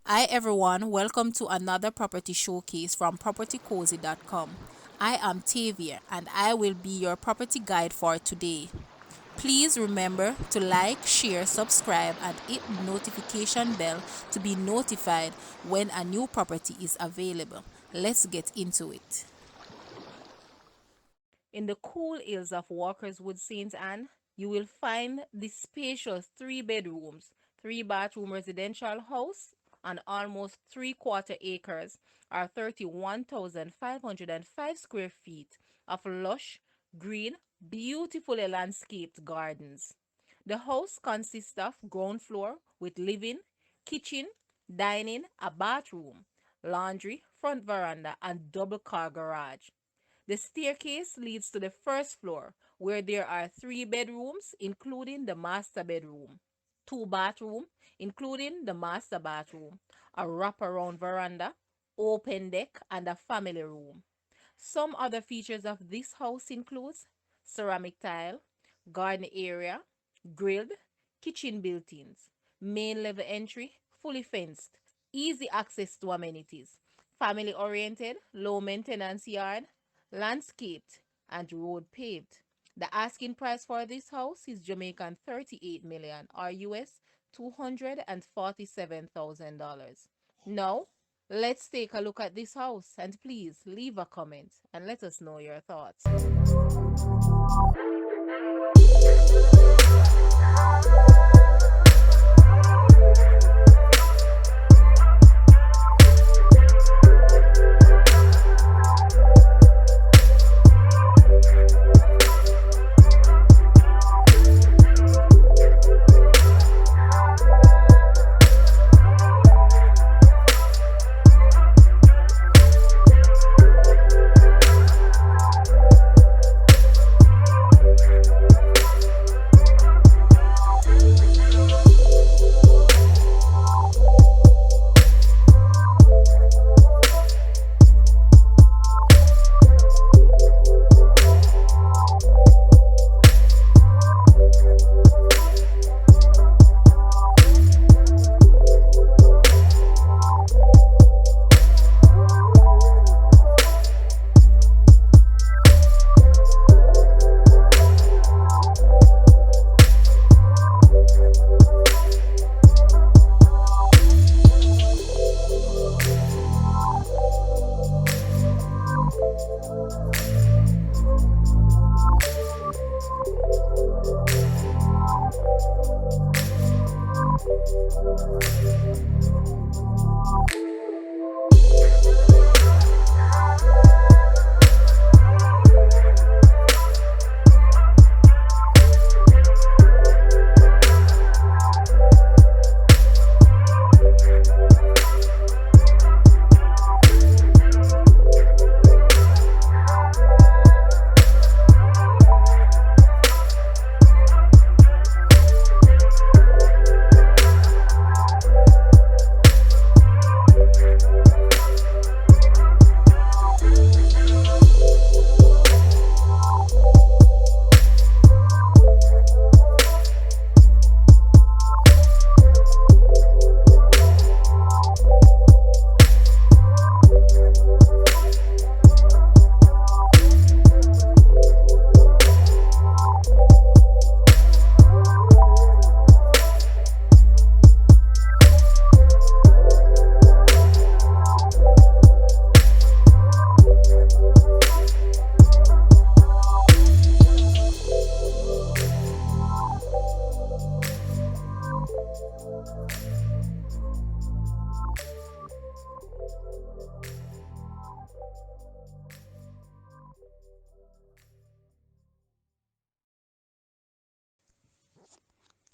Hi everyone, welcome to another property showcase from propertycozy.com. I am Tavia and I will be your property guide for today. Please remember to like, share, subscribe and hit the notification bell to be notified when a new property is available. Let's get into it. In the cool hills of Walkerswood, St. Anne, you will find the spacious 3 bedrooms, 3 bathroom residential house on almost 3/4 acres or 31,505 square feet of lush, green, beautifully landscaped gardens. The house consists of ground floor with living, kitchen, dining, a bathroom, laundry, front veranda, and double car garage. The staircase leads to the first floor, where there are 3 bedrooms, including the master bedroom, 2 bathrooms, including the master bathroom, a wraparound veranda, open deck, and a family room. Some other features of this house includes ceramic tile, garden area, grilled, kitchen built-ins, main level entry, fully fenced, easy access to amenities, family oriented, low maintenance yard, landscaped, and road paved. The asking price for this house is Jamaican 38 million or US $247,000. Now, let's take a look at this house and please leave a comment and let us know your thoughts.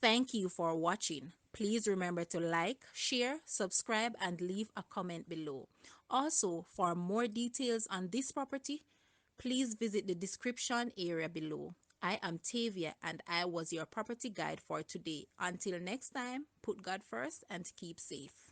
Thank you for watching. Please remember to like, share, subscribe, and leave a comment below. Also, for more details on this property, please visit the description area below. I am Tavia and I was your property guide for today. Until next time, put God first and keep safe.